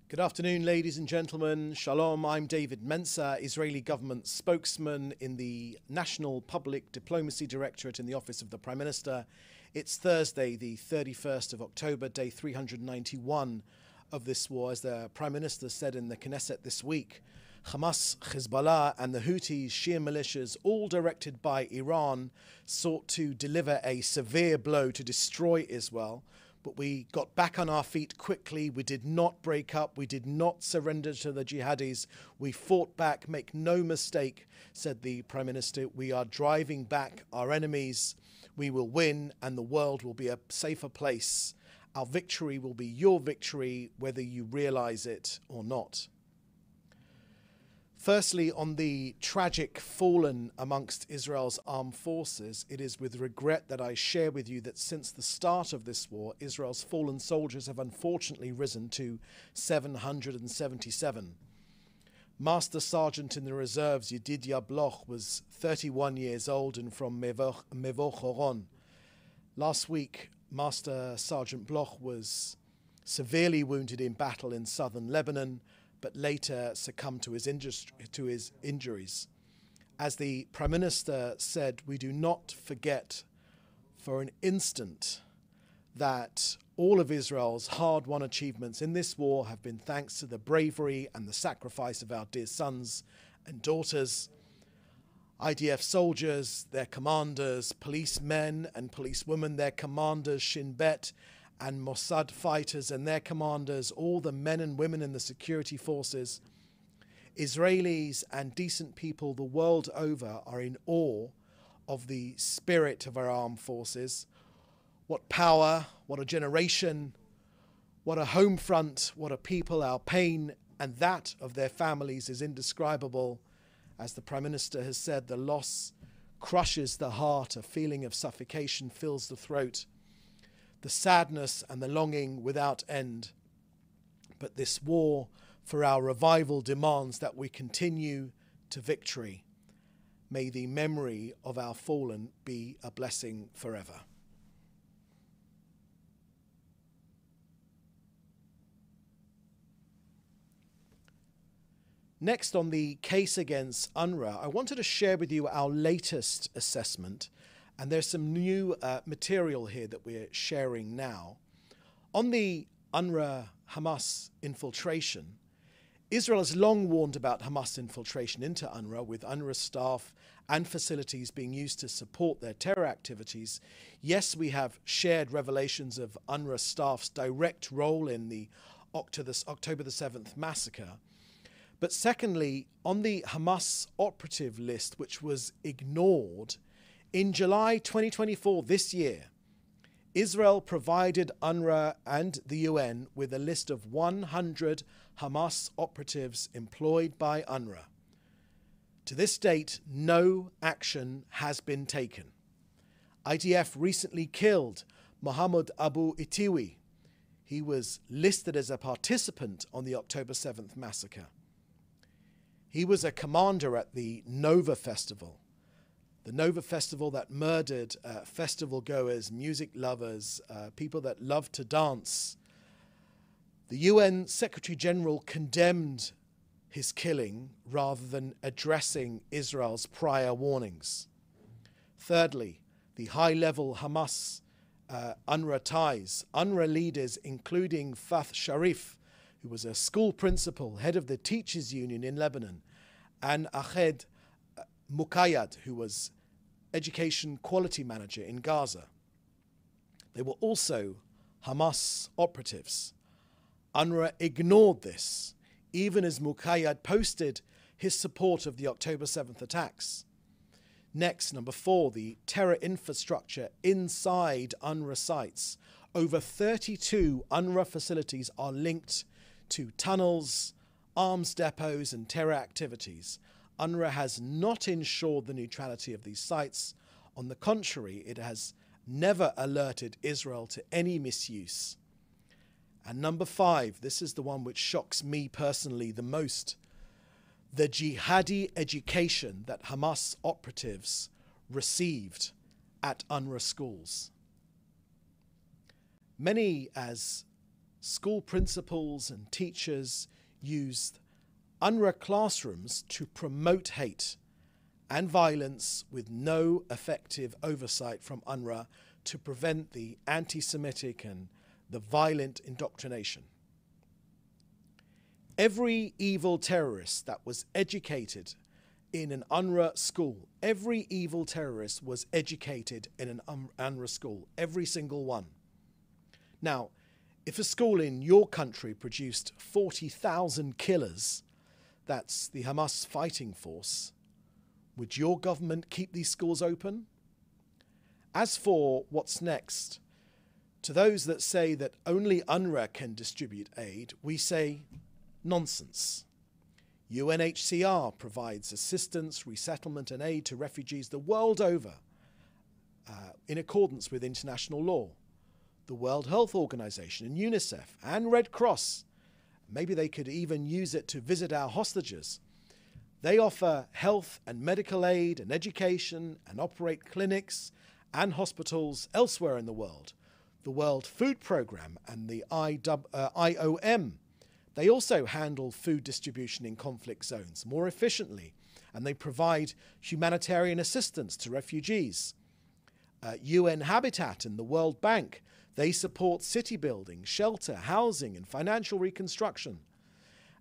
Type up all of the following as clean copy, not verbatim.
Good afternoon, ladies and gentlemen. Shalom, I'm David Mencer, Israeli government spokesman in the National Public Diplomacy Directorate in the Office of the Prime Minister. It's Thursday, the 31st of October, day 391 of this war. As the Prime Minister said in the Knesset this week, Hamas, Hezbollah and the Houthis, Shia militias, all directed by Iran, sought to deliver a severe blow to destroy Israel. But we got back on our feet quickly. We did not break up. We did not surrender to the jihadis. We fought back. Make no mistake, said the Prime Minister, we are driving back our enemies. We will win and the world will be a safer place. Our victory will be your victory, whether you realize it or not. Firstly, on the tragic fallen amongst Israel's armed forces, it is with regret that I share with you that since the start of this war, Israel's fallen soldiers have unfortunately risen to 777. Master Sergeant in the reserves Yedidia Bloch was 31 years old and from Mevo Choron. Last week, Master Sergeant Bloch was severely wounded in battle in southern Lebanon, but later succumbed to his injuries. As the Prime Minister said, we do not forget for an instant that all of Israel's hard-won achievements in this war have been thanks to the bravery and the sacrifice of our dear sons and daughters, IDF soldiers, their commanders, policemen and policewomen, their commanders, Shin Bet, and Mossad fighters and their commanders, all the men and women in the security forces. Israelis and decent people the world over are in awe of the spirit of our armed forces. What power, what a generation, what a home front, what a people. Our pain and that of their families is indescribable. As the Prime Minister has said, the loss crushes the heart, a feeling of suffocation fills the throat. The sadness and the longing without end. But this war for our revival demands that we continue to victory. May the memory of our fallen be a blessing forever. Next, on the case against UNRWA, I wanted to share with you our latest assessment. And there's some new material here that we're sharing now. On the UNRWA-Hamas infiltration, Israel has long warned about Hamas infiltration into UNRWA, with UNRWA staff and facilities being used to support their terror activities. Yes, we have shared revelations of UNRWA staff's direct role in the October the 7th massacre. But secondly, on the Hamas operative list, which was ignored, in July 2024, this year, Israel provided UNRWA and the UN with a list of 100 Hamas operatives employed by UNRWA. To this date, no action has been taken. IDF recently killed Mohammed Abu Itiwi. He was listed as a participant on the October 7th massacre. He was a commander at the Nova Festival. The Nova Festival that murdered festival goers, music lovers, people that love to dance. The UN Secretary General condemned his killing rather than addressing Israel's prior warnings. Thirdly, the high-level Hamas UNRWA ties. UNRWA leaders, including Fath Sharif, who was a school principal, head of the Teachers Union in Lebanon, and Ached Muqayyad, who was Education Quality Manager in Gaza. They were also Hamas operatives. UNRWA ignored this, even as Muqayyad posted his support of the October 7th attacks. Next, number 4, the terror infrastructure inside UNRWA sites. Over 32 UNRWA facilities are linked to tunnels, arms depots, and terror activities. UNRWA has not ensured the neutrality of these sites. On the contrary, it has never alerted Israel to any misuse. And number 5, this is the one which shocks me personally the most. The jihadi education that Hamas operatives received at UNRWA schools. Many, as school principals and teachers used UNRWA classrooms to promote hate and violence with no effective oversight from UNRWA to prevent the anti-Semitic and the violent indoctrination. Every evil terrorist that was educated in an UNRWA school, every evil terrorist was educated in an UNRWA school, every single one. Now, if a school in your country produced 40,000 killers, that's the Hamas fighting force, would your government keep these schools open? As for what's next, to those that say that only UNRWA can distribute aid, we say nonsense. UNHCR provides assistance, resettlement and aid to refugees the world over in accordance with international law. The World Health Organization and UNICEF and Red Cross, maybe they could even use it to visit our hostages. They offer health and medical aid and education and operate clinics and hospitals elsewhere in the world. The World Food Programme and the IOM, they also handle food distribution in conflict zones more efficiently, and they provide humanitarian assistance to refugees. UN Habitat and the World Bank, they support city building, shelter, housing, and financial reconstruction.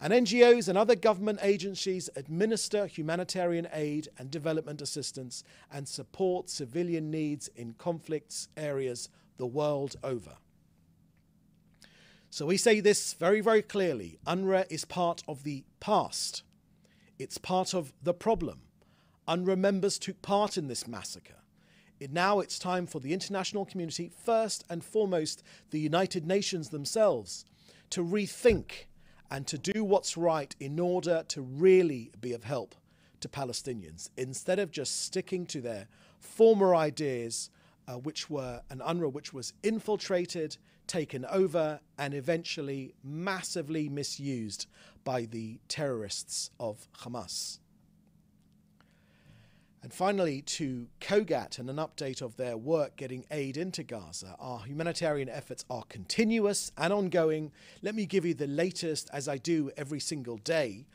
And NGOs and other government agencies administer humanitarian aid and development assistance and support civilian needs in conflict areas the world over. So we say this very, very clearly. UNRWA is part of the past. It's part of the problem. UNRWA members took part in this massacre. Now it's time for the international community, first and foremost the United Nations themselves, to rethink and to do what's right in order to really be of help to Palestinians, instead of just sticking to their former ideas, which were an UNRWA which was infiltrated, taken over, and eventually massively misused by the terrorists of Hamas. And finally, to COGAT and an update of their work getting aid into Gaza. Our humanitarian efforts are continuous and ongoing. Let me give you the latest, as I do every single day.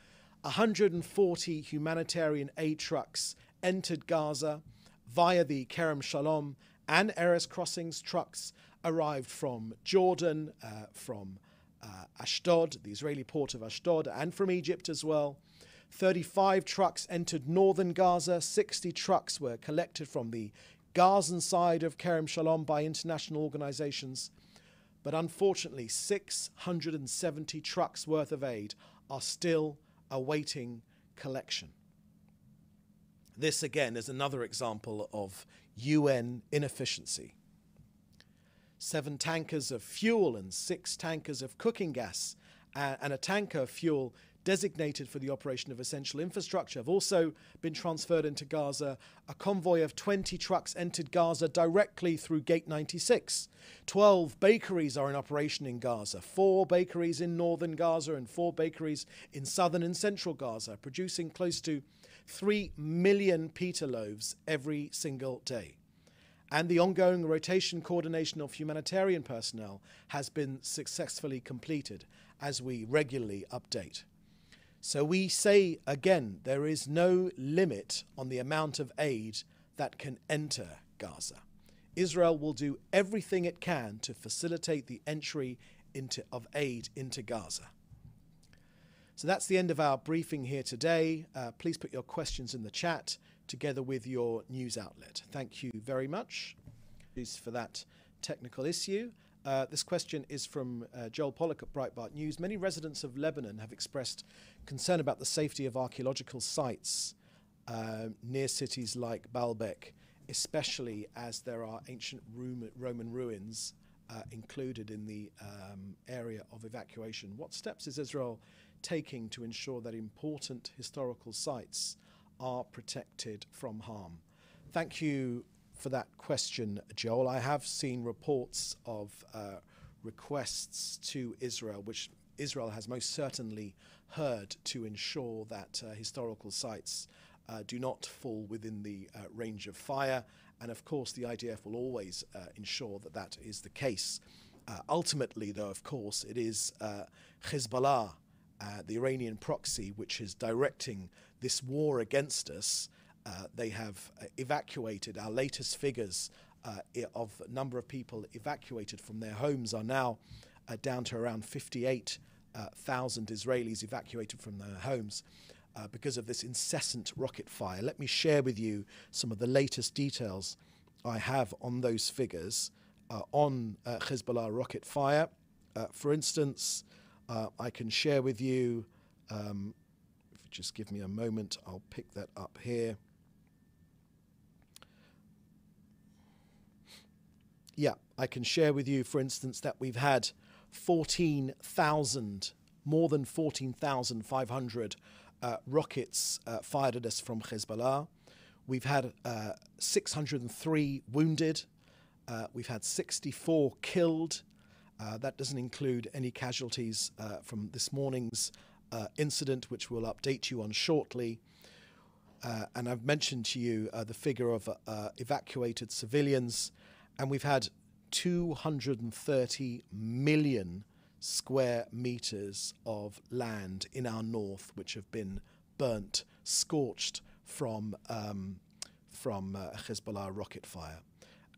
140 humanitarian aid trucks entered Gaza via the Kerem Shalom and Erez crossings. Trucks arrived from Jordan, from Ashdod, the Israeli port of Ashdod, and from Egypt as well. 35 trucks entered northern Gaza. 60 trucks were collected from the Gazan side of Kerem Shalom by international organizations. But unfortunately, 670 trucks worth of aid are still awaiting collection. This, again, is another example of UN inefficiency. 7 tankers of fuel and 6 tankers of cooking gas and a tanker of fuel designated for the operation of essential infrastructure have also been transferred into Gaza. A convoy of 20 trucks entered Gaza directly through Gate 96. 12 bakeries are in operation in Gaza, 4 bakeries in northern Gaza and 4 bakeries in southern and central Gaza, producing close to 3 million pita loaves every single day. And the ongoing rotation coordination of humanitarian personnel has been successfully completed, as we regularly update. So we say again, there is no limit on the amount of aid that can enter Gaza. Israel will do everything it can to facilitate the entry of aid into Gaza. So that's the end of our briefing here today. Please put your questions in the chat together with your news outlet. Thank you very much for that technical issue. This question is from Joel Pollack at Breitbart News. Many residents of Lebanon have expressed concern about the safety of archaeological sites near cities like Baalbek, especially as there are ancient Roman ruins included in the area of evacuation. What steps is Israel taking to ensure that important historical sites are protected from harm? Thank you for that question, Joel. I have seen reports of requests to Israel, which Israel has most certainly heard, to ensure that historical sites do not fall within the range of fire. And of course, the IDF will always ensure that that is the case. Ultimately, though, of course, it is Hezbollah, the Iranian proxy, which is directing this war against us. They have evacuated. Our latest figures of number of people evacuated from their homes are now down to around 58,000 Israelis evacuated from their homes because of this incessant rocket fire. Let me share with you some of the latest details I have on those figures on Hezbollah rocket fire. For instance, I can share with you, if you just give me a moment, I'll pick that up here. Yeah, I can share with you, for instance, that we've had more than 14,500 rockets fired at us from Hezbollah. We've had 603 wounded. We've had 64 killed. That doesn't include any casualties from this morning's incident, which we'll update you on shortly. And I've mentioned to you the figure of evacuated civilians. And we've had 230 million square meters of land in our north, which have been burnt, scorched from Hezbollah rocket fire.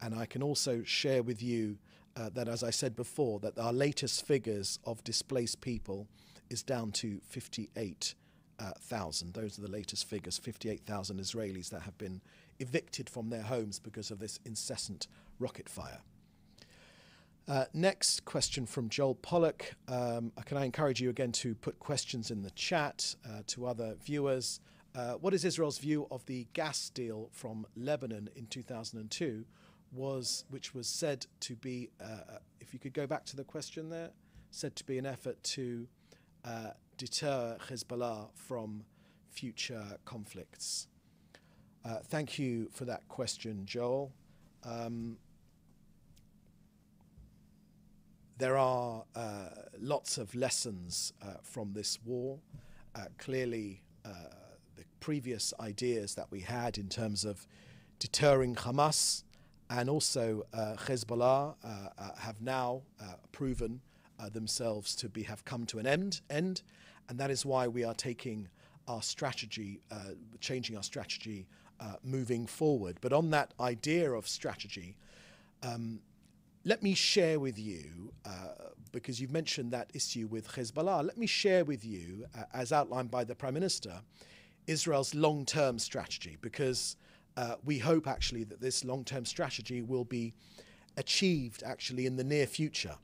And I can also share with you that, as I said before, that our latest figures of displaced people is down to 58,000. Those are the latest figures, 58,000 Israelis that have been evicted from their homes because of this incessant rocket fire. Next question from Joel Pollock. Can I encourage you again to put questions in the chat to other viewers? What is Israel's view of the gas deal from Lebanon in 2002, which was said to be, if you could go back to the question there, said to be an effort to deter Hezbollah from future conflicts? Thank you for that question, Joel. There are lots of lessons from this war. Clearly, the previous ideas that we had in terms of deterring Hamas and also Hezbollah have now proven themselves to have come to an end, and that is why we are taking our strategy, changing our strategy moving forward. But on that idea of strategy, let me share with you, because you've mentioned that issue with Hezbollah, let me share with you, as outlined by the Prime Minister, Israel's long-term strategy, because we hope actually that this long-term strategy will be achieved actually in the near future.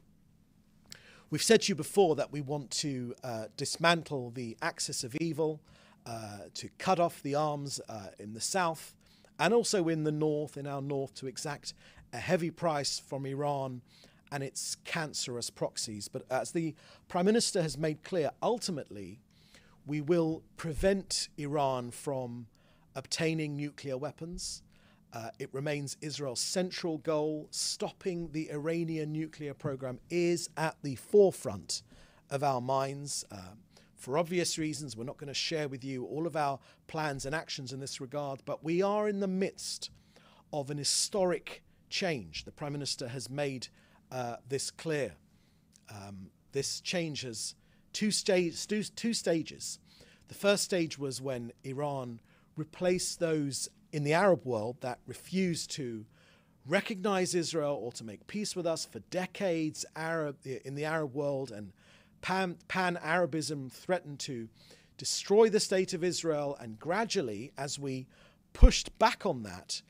We've said to you before that we want to dismantle the axis of evil, to cut off the arms in the south, and also in the north, in our north, to exact a heavy price from Iran and its cancerous proxies. But as the Prime Minister has made clear, ultimately, we will prevent Iran from obtaining nuclear weapons. It remains Israel's central goal. Stopping the Iranian nuclear program is at the forefront of our minds. For obvious reasons, we're not going to share with you all of our plans and actions in this regard, but we are in the midst of an historic change. The Prime Minister has made this clear. This change has two stages. The first stage was when Iran replaced those in the Arab world that refused to recognize Israel or to make peace with us for decades in the Arab world, and pan-Arabism threatened to destroy the state of Israel. And gradually, as we pushed back on that,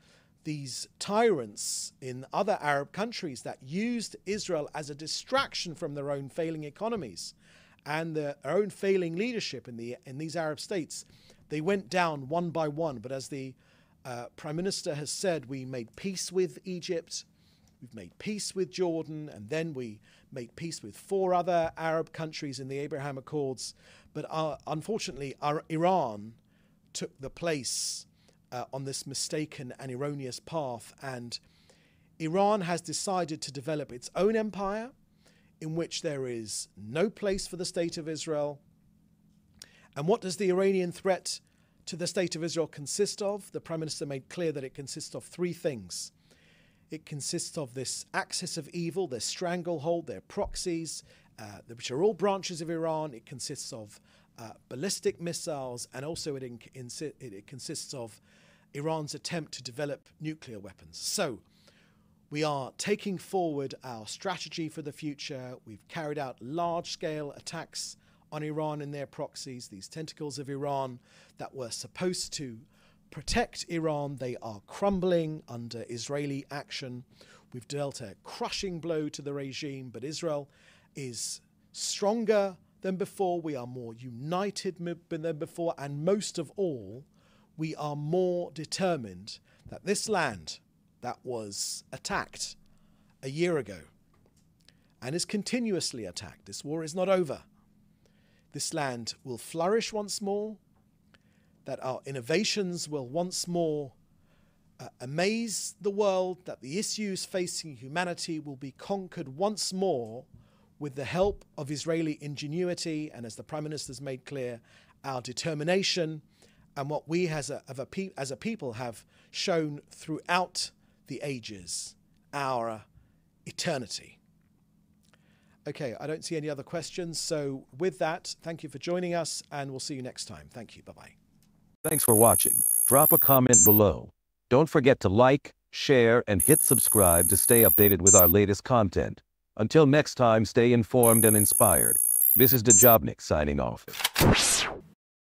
these tyrants in other Arab countries that used Israel as a distraction from their own failing economies and their own failing leadership in these Arab states, they went down one by one. But as the Prime Minister has said, we made peace with Egypt, we've made peace with Jordan, and then we made peace with 4 other Arab countries in the Abraham Accords. But unfortunately, Iran took the place on this mistaken and erroneous path, and Iran has decided to develop its own empire in which there is no place for the state of Israel. And what does the Iranian threat to the state of Israel consist of? The Prime Minister made clear that it consists of 3 things. It consists of this axis of evil, their stranglehold, their proxies, which are all branches of Iran. It consists of ballistic missiles, and also it consists of Iran's attempt to develop nuclear weapons. So we are taking forward our strategy for the future. We've carried out large-scale attacks on Iran and their proxies, these tentacles of Iran that were supposed to protect Iran. They are crumbling under Israeli action. We've dealt a crushing blow to the regime, but Israel is stronger than before. We are more united than before, and most of all, we are more determined that this land that was attacked a year ago and is continuously attacked, this war is not over. This land will flourish once more, that our innovations will once more amaze the world, that the issues facing humanity will be conquered once more with the help of Israeli ingenuity and, as the Prime Minister has made clear, our determination and what we as a people have shown throughout the ages, our eternity. Okay, I don't see any other questions. So with that, thank you for joining us, and we'll see you next time. Thank you. Bye-bye. Thanks for watching. Drop a comment below. Don't forget to like, share, and hit subscribe to stay updated with our latest content. Until next time, stay informed and inspired. This is DaJobnik signing off.